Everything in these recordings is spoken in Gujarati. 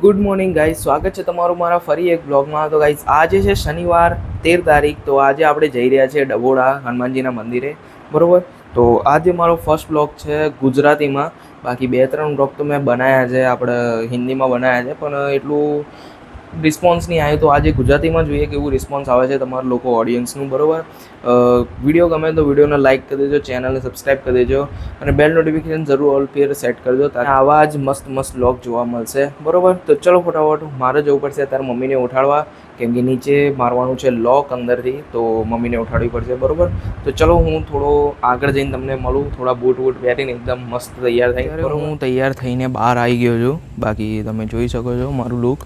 ગુડ મોર્નિંગ ગાઈઝ, સ્વાગત છે તમારું મારા ફરી એક બ્લોગમાં. તો ગાઈઝ આજે છે શનિવાર 13 તારીખ. તો આજે આપણે જઈ રહ્યા છીએ ડબોડા હનુમાનજીના મંદિરે, બરાબર. તો આજે મારો ફર્સ્ટ બ્લોગ છે ગુજરાતીમાં. બાકી 2-3 બ્લોગ તો મેં બનાવ્યા છે, આપણે હિન્દીમાં બનાવ્યા છે, પણ એટલું રિસ્પોન્સ નહીં આવ્યો. તો આજે ગુજરાતીમાં જોઈએ કેવું રિસ્પોન્સ આવે છે તમારા લોકો ઓડિયન્સનું, બરાબર. વિડીયો ગમે તો વિડીયોને લાઇક કરી દેજો, ચેનલને સબસ્ક્રાઈબ કરી દેજો અને બેલ નોટિફિકેશન જરૂર ઓલ પર સેટ કરજો, તારે આવા જ મસ્ત બ્લોગ જોવા મળશે, બરાબર. તો ચલો ફટાફટ મારે જવું પડશે અત્યારે મમ્મીને ઉઠાડવા, કેમ કે નીચે મારવાનું છે લોક અંદરથી, તો મમ્મીને ઉઠાડવી પડશે, બરાબર. તો ચલો હું થોડો આગળ જઈને તમને મળું, થોડા બૂટ પહેરીને એકદમ મસ્ત તૈયાર થઈ. હું તૈયાર થઈને બહાર આવી ગયો છું, બાકી તમે જોઈ શકો છો મારું લુક,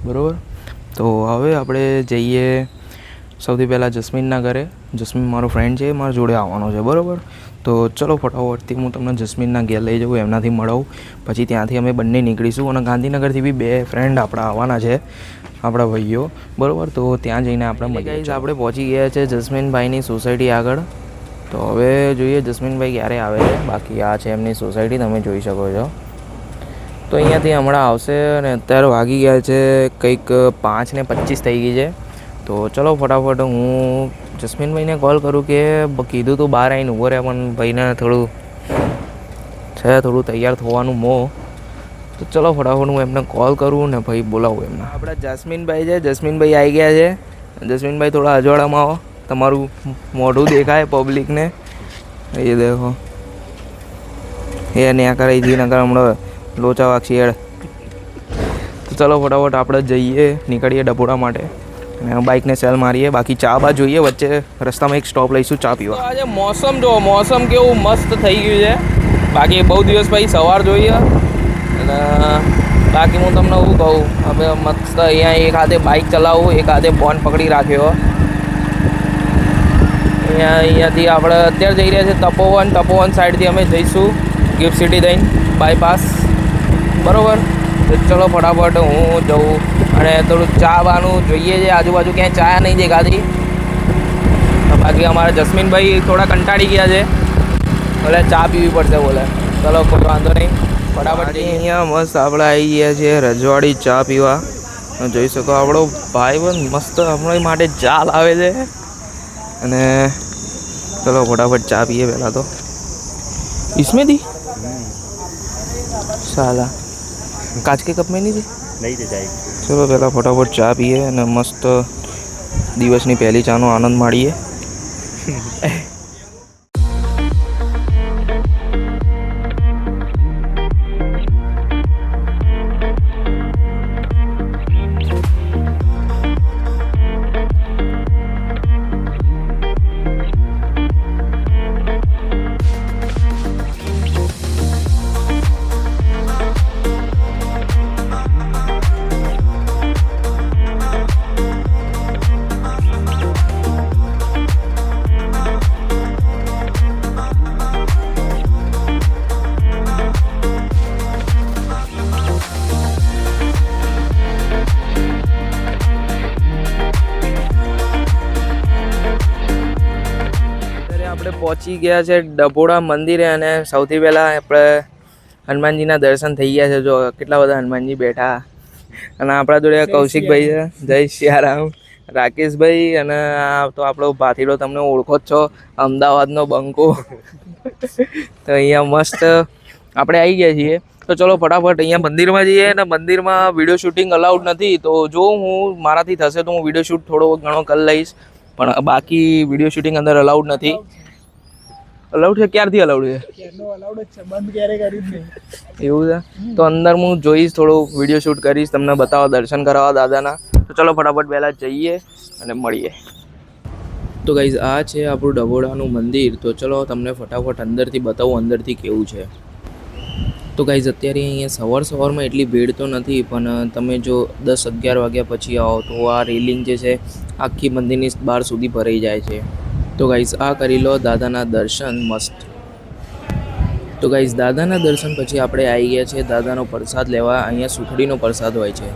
બરાબર. તો હવે આપણે જઈએ સૌથી પહેલાં જસ્મીનના ઘરે. જસ્મીન મારો ફ્રેન્ડ છે, મારા જોડે આવવાનો છે, બરાબર. તો ચલો ફટાફટથી હું તમને જસ્મીનના ઘેર લઈ જાઉં, એમનાથી મળાવું, પછી ત્યાંથી અમે બંને નીકળીશું. અને ગાંધીનગરથી બી 2 ફ્રેન્ડ આપણા આવવાના છે, આપણા ભાઈઓ, બરાબર. તો ત્યાં જઈને આપણે આપણે પહોંચી ગયા છે જસ્મીનભાઈની સોસાયટી આગળ. તો હવે જોઈએ જસ્મીનભાઈ ક્યારે આવે છે. બાકી આ છે એમની સોસાયટી, તમે જોઈ શકો છો. તો અહીંયાથી હમણાં આવશે અને અત્યારે વાગી ગયા છે કંઈક 5:25 થઈ ગઈ છે. તો ચલો ફટાફટ હું જસ્મીનભાઈને કોલ કરું કે કીધું તો બહાર આવીને ઊભો રહે, પણ ભાઈને થોડું તૈયાર થવાનું મોં. તો ચલો ફટાફટ હું એમને કોલ કરું ને ભાઈ બોલાવું એમને. આપણા જસ્મીનભાઈ છે, જસ્મીનભાઈ આવી ગયા છે. જસ્મીનભાઈ થોડા અજવાળામાં આવો, તમારું મોઢું દેખાય પબ્લિકને. એ દેખો એ ન્યા કરાવી હતી, નકર હમણાં લોચા વાગશી હેડ. તો ચલો ફટાફટ આપણે જઈએ, નીકળીએ ડબોડા માટે અને બાઇકને સેલ મારીએ. બાકી ચા બા જોઈએ, વચ્ચે રસ્તામાં એક સ્ટોપ લઈશું ચા પીવા. આજે મોસમ જો મોસમ કેવું મસ્ત થઈ ગયું છે. બાકી બહુ દિવસ પછી સવાર જોઈએ. અને બાકી હું તમને શું કહું, હવે મસ્ત અહીંયા એક હાથે બાઇક ચલાવું, એક હાથે ફોન પકડી રાખ્યો. અહીંયાથી આપણે અત્યારે જઈ રહ્યા છીએ તપોવન સાઈડથી અમે જઈશું ગિફ્ટ સિટી થઈને બાયપાસ, બરાબર. તો ચલો ફટાફટ હું જઉં અને થોડું ચા બાનું જોઈએ છે, આજુબાજુ ક્યાંય ચા નહીં દેખાતી. બાકી અમારા જસ્મીનભાઈ થોડા કંટાળી ગયા છે, બોલે ચા પીવી પડશે, બોલે. ચલો કોઈ વાંધો નહીં, ફટાફટ અહીંયા મસ્ત આપણે આવી ગયા છીએ રજવાડી ચા પીવા. જોઈ શકો આપણો ભાઈ પણ મસ્ત હમણાં માટે ચા લાવે છે. અને ચલો ફટાફટ ચા પીએ પહેલાં તો. इसमें दी साला कांच के कप में नहीं थी. चलो પહેલાં ફટાફટ ચા પીએ અને મસ્ત દિવસની પહેલી ચાનો આનંદ માણીએ. આપણે પહોંચી ગયા છે ડભોડા મંદિરે અને સૌથી પહેલાં આપણે હનુમાનજીના દર્શન થઈ ગયા છે. જો કેટલા બધા હનુમાનજી બેઠા. અને આપણા જોડે કૌશિકભાઈ છે, જય સિયારામ, રાકેશભાઈ, અને આ તો આપણો ભાથીડો, તમને ઓળખો જ છો, અમદાવાદનો બંકો. તો અહીંયા મસ્ત આપણે આવી ગયા છીએ. તો ચલો ફટાફટ અહીંયા મંદિરમાં જઈએ. અને મંદિરમાં વિડીયો શૂટિંગ અલાઉડ નથી, તો જો હું મારાથી થશે તો હું વિડીયો શૂટ થોડો ઘણો કરી લઈશ, પણ બાકી વિડીયો શૂટિંગ અંદર અલાઉડ નથી. અલાઉડ છે? ક્યારથી અલાઉડ છે? બંધ ક્યારે કર્યું નહીં એવું છે. તો અંદર હું જોઈશ, થોડું વિડીયો શૂટ કરીશ, તમને બતાવવા, દર્શન કરાવવા દાદાના. તો ચલો ફટાફટ પહેલાં જઈએ અને મળીએ. તો ગાઈઝ આ છે આપણું ડભોડાનું મંદિર. તો ચલો તમને ફટાફટ અંદરથી બતાવું અંદરથી કેવું છે. તો ગાઈઝ અત્યારે અહીંયા સવારમાં એટલી ભીડ તો નથી, પણ તમે જો 10-11 વાગ્યા પછી આવો તો આ રેલિંગ જે છે આખી મંદિરની બહાર સુધી ભરાઈ જાય છે. તો ગાઈઝ આ કરી લો દાદાના દર્શન મસ્ત. તો ગાઈઝ દાદાના દર્શન પછી આપણે આવી ગયા છે દાદાનો પ્રસાદ લેવા. અહીંયા સુખડીનો પ્રસાદ હોય છે.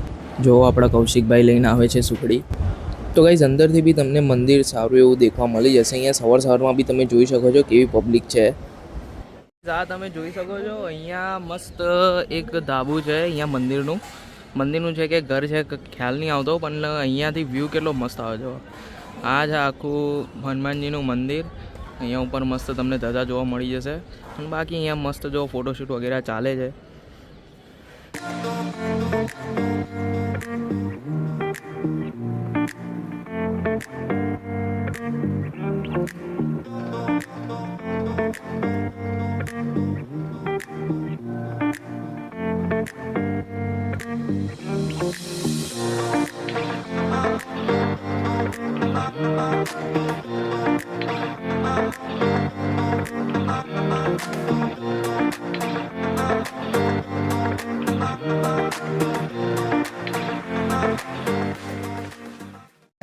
જો આપણા કૌશિકભાઈ લઈને આવે છે સુખડી. તો ગાઈઝ અંદરથી બી તમને મંદિર સારું એવું દેખવા મળી જશે. અહીંયા સવારમાં બી તમે જોઈ શકો છો કેવી પબ્લિક છે. આ તમે જોઈ શકો છો અહીંયા મસ્ત એક ધાબુ છે અહીંયા મંદિરનું. મંદિરનું છે કે ઘર છે કે ખ્યાલ નહીં આવતો, પણ અહીંયાથી વ્યૂ કેટલો મસ્ત આવે છે. આ છે આખું હનુમાનજીનું મંદિર. અહીંયા ઉપર મસ્ત તમને ધજા જોવા મળી જશે. અને બાકી અહીંયા મસ્ત જો ફોટોશૂટ વગેરે ચાલે છે.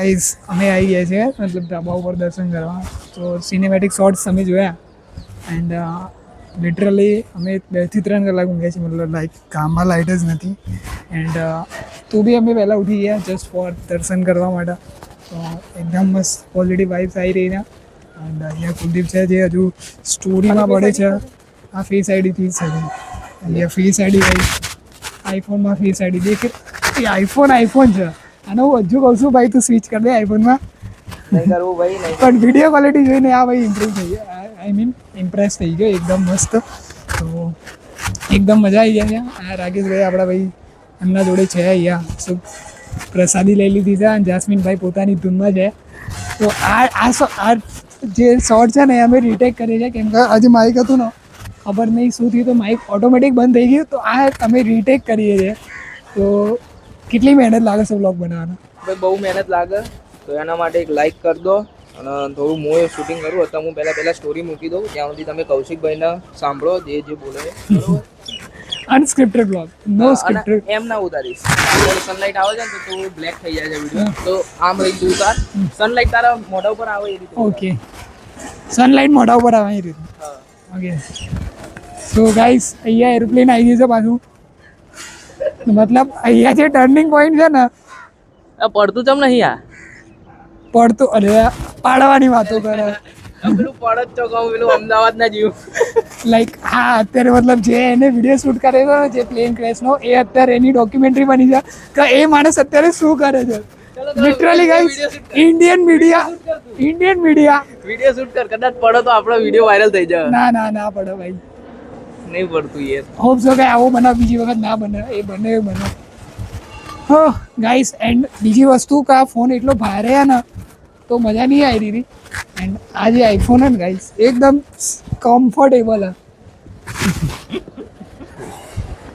ગાઈઝ અમે આવી ગયા છીએ મતલબ ધાબા ઉપર દર્શન કરવા. તો સિનેમેટિક શોર્ટ્સ અમે જોયા એન્ડ લિટરલી અમે 2 થી 3 કલાક ઊંઘ્યા છીએ. મતલબ લાઈક ગામમાં લાઇટ જ નથી એન્ડ તો બી અમે વહેલા ઉઠી ગયા જસ્ટ ફોર દર્શન કરવા માટે. તો એકદમ મસ્ત પોઝિટિવ વાઇબ્સ આવી રહી છે. એન્ડ અહીંયા કુલદીપ છે જે હજુ સ્ટોરીમાં પડે છે. આ ફેસ આઈડીથી છે અહીંયા ફેસ આઈડી ભાઈ આઈફોનમાં ફેસ આઈડી દેખે એ આઈફોન છે. અને હું હજુ કહું છું ભાઈ તું સ્વિચ કરી દે આઈફોનમાં. નહીં કરવું ભાઈ, નહીં. પણ વિડીયો ક્વોલિટી જોઈને આ ભાઈ ઇમ્પ્રૂવ થઈ ગયો. આઈ મીન ઇમ્પ્રેસ થઈ ગયો એકદમ મસ્ત. તો એકદમ મજા આવી જાય છે. આ રાકેશભાઈ આપણા ભાઈ એમના જોડે છે અહીંયા. સો પ્રસાદી લઈ લીધી છે અને જાસ્મીનભાઈ પોતાની ધૂનમાં છે. તો આ જે શોર્ટ છે ને એ અમે રીટેક કરીએ છીએ કેમ કે આજે માઇક હતું ને ખબર નહીં શું થયું તો માઇક ઓટોમેટિક બંધ થઈ ગયું. તો આ અમે રીટેક કરીએ છીએ. તો કેટલી મહેનત લાગે છે વ્લોગ બનાવવાનો? ભાઈ બહુ મહેનત લાગે. તો એના માટે એક લાઈક કરી દો અને થોડું હું શૂટિંગ કરું તો હું પહેલાં સ્ટોરી મૂકી દઉં. ત્યાં સુધી તમે કૌશિકભાઈને સાંભળો જે બોલે. અનસ્ક્રિપ્ટેડ વ્લોગ, નો સ્ક્રિપ્ટેડ. એમ ના ઉતારીશ. સનલાઇટ આવે છે ને તો બ્લેક થઈ જાય છે વિડીયો. તો આમ રહી તું ઉતાર. સનલાઇટ તારા મોઢા ઉપર આવે એ રીતે. ઓકે, સનલાઇટ મોઢા ઉપર આવે એ રીતે. ઓકે. સો ગાઈસ અહીંયા એરોપ્લેન આવી ગયું છે પાછું. મતલબ અહીંયા જે ટર્નિંગ પોઈન્ટ છે ને પડતું ચમ નહીં આ પડતું. અરે પાડવાની વાતો કરે. પેલું પડત તો કહું પેલું અમદાવાદ ના જીવ લાઈક હા અત્યારે મતલબ જે એને વિડીયો શૂટ કરે છે ને જે પ્લેન ક્રેશનો એ અત્યારે એની ડોક્યુમેન્ટરી બની છે કે એ માણસ અત્યારે શું કરે છે. Literally guys Indian media video shoot કર. કદાચ પડો તો આપણો વિડીયો વાયરલ થઈ જાય. ના પડે ભાઈ, નહીં પડતું યાર. હોપ સો કે આવો બનાવ બીજી વખત ના બને. એ બને હો ગાઈસ. એન્ડ બીજી વસ્તુ કે આ ફોન એટલો ભારે છે ને તો મજા નહીં આવી રહી. એન્ડ આ જે આઈફોન છે ને ગાઈસ એકદમ કમ્ફર્ટેબલ છે.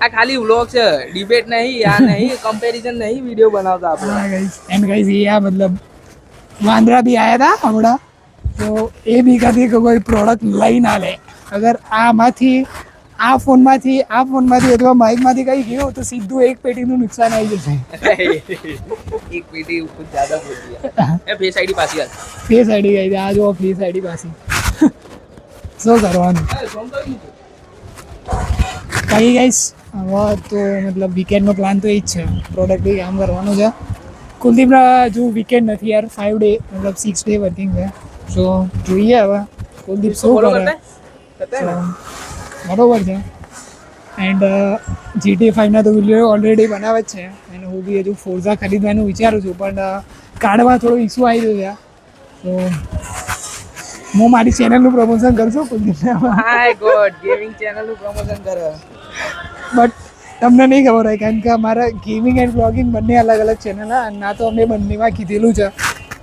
આ ખાલી વ્લોગ છે, ડિબેટ નહીં, આ નહીં, કમ્પેરિઝન નહીં, વિડીયો બનાવતા આપણે. હા ગાઈસ. એન્ડ ગાઈસ એ આ મતલબ વાંદરા બી આવ્યા હતા હમણાં. તો એ બી કદી કોઈ પ્રોડક્ટ લઈ ના લે. અગર આમાંથી આ ફોનમાંથી અથવા માઇકમાંથી કંઈ ગયું તો સીધું એક પેટીનું નુકસાન આવી જશે. એક પેટી કુછ જ્યાદા બોલ દિયા. એ ફેસ આઈડી પાછી આ ફેસ આઈડી ગઈ આ જો ફેસ આઈડી પાછી. શું કરવાનું કઈ ગાઈસ. હવે તો મતલબ વીકેન્ડનો પ્લાન તો એ જ છે. પ્રોડક્ટ બી કામ કરવાનું છે. કુલદીપના હજુ વીકેન્ડ નથી યાર, 5 ડે મતલબ 6 ડે વર્કિંગ છે. સો જોઈએ હવે કુલદીપ શું કરે. બરોબર છે. એન્ડ GTA 5ના તો વિડીયો ઓલરેડી બનાવે જ છે. અને હું બી હજુ ફોર્ઝા ખરીદવાનું વિચારું છું પણ કાર્ડમાં થોડો ઇસ્યુ આવી રહ્યો છે. તો હું મારી ચેનલનું પ્રમોશન કરશું કુલદીપને. માય ગોડ, ગેમિંગ ચેનલનું પ્રમોશન કરે. બટ તમને નહીં ખબર હોય કારણ કે અમારા ગેમિંગ એન્ડ બ્લોગિંગ બંને અલગ અલગ ચેનલ હા. ના તો અમે બંનેમાં કીધેલું છે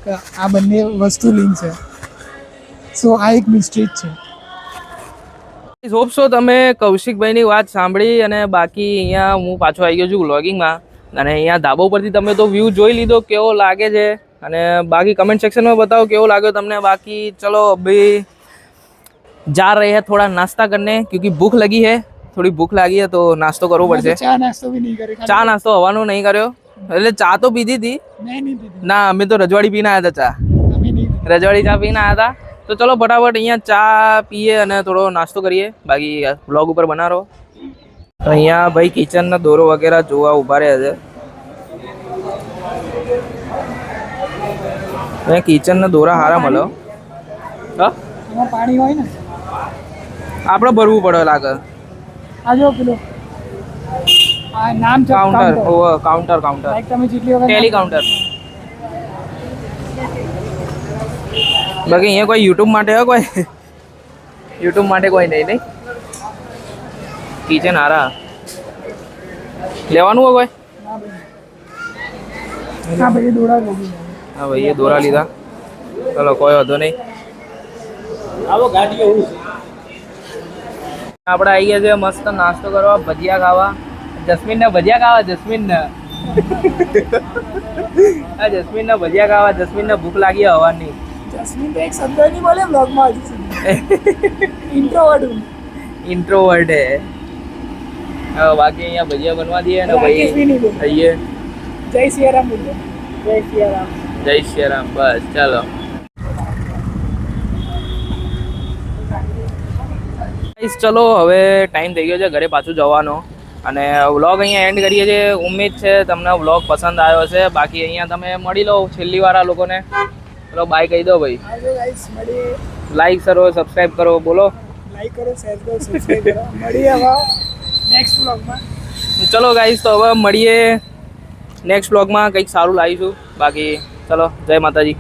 કે આ બંને વસ્તુ લિંક છે. સો આ એક મિસ્ટેક છે. હોપ સો તમે કૌશિકભાઈની વાત સાંભળી. અને બાકી અહીંયા હું પાછો આવી ગયો છું વ્લોગિંગમાં. અને અહીંયા ધાબા ઉપરથી તમે તો વ્યૂ જોઈ લીધો કેવો લાગે છે. અને બાકી કમેન્ટ સેક્શનમાં બતાવો કેવો લાગ્યો તમને. બાકી ચલો અભી जा रहे हैं थोड़ा नाश्ता करने क्योंकि भूख लगी है. થોડી ભૂખ લાગી है तो नाश्तो કરવો પડશે. ચા નાસ્તો બી નહીં કરે. ચા નાસ્તો હવાનો નહીં કર્યો. એટલે ચા તો પીધી હતી. ના અમે તો રજવાડી પીને આવ્યા હતા. રજવાડી ચા પીને આવ્યા હતા. તો ચલો ફટાફટ અહીંયા ચા પીએ અને થોડો નાસ્તો કરીએ. બાકી વ્લોગ ઉપર બના રહો. અહીંયા ભાઈ કિચનના દોરો વગેરે જોવા ઊભા રહ્યા છે. અહીંયા કિચનના દોરા સારા મળે. હા પાણી હોય ને આપણે ભરવું પડે લાગે. આ જો પેલો આ નામ છે કાઉન્ટર કાઉન્ટર કાઉન્ટર લાઈક તમે જેટલી વખત ટેલી કાઉન્ટર. બાકી અહીંયા કોઈ યુટ્યુબ માટે હોય કોઈ યુટ્યુબ માટે કોઈ નહીં નહીં. કિચન હારા લેવાનું હોય કોઈ. હા ભાઈ દોડા લોગી હા ભાઈ એ દોરા લીધા. ચલો કોઈ વાંધો નહીં. આવો ગાડીઓ આપણે આવી ગયા છે મસ્ત નાસ્તો કરવા, ભજીયા ખાવા. જસ્મીનને ભજીયા ખાવા, જસ્મીનને હા જસ્મીનને ભજીયા ખાવા. જસ્મીનને ભૂખ લાગી હવાની. જસ્મીન તો એક શબ્દ નહીં બોલે બ્લોગમાં હજી સુધી ઇન્ટ્રોવર્ટ હે. હવે બાકી અહીંયા ભજીયા બનવા દઈએ ને ભાઈ ખાઈએ. જય સિયારામ બોલો. જય સિયારામ. જય શ્રી રામ. બસ ચાલો. ચલો હવે ટાઈમ થઈ ગયો છે ઘરે પાછું જવાનો અને વ્લોગ અહીંયા એન્ડ કરીએ છીએ. ઉમ્મીદ છે તમને વ્લોગ પસંદ આવ્યો છે. બાકી અહીંયા તમે મળી લો છેલ્લી વાર આ લોકોને. ચલો બાય કહી દો ભાઈ. આવજો ગાઈસ, મળીએ. લાઈક કરો, સબસ્ક્રાઈબ કરો. બોલો. લાઈક કરો, શેર કરો, સબસ્ક્રાઇબ કરો. મળીએ હવે નેક્સ્ટ વ્લોગમાં. ચલો ગાઈસ તો હવે મળીએ નેક્સ્ટ વ્લોગમાં. કંઈક સારું લાવીશું. બાકી ચલો જય માતાજી.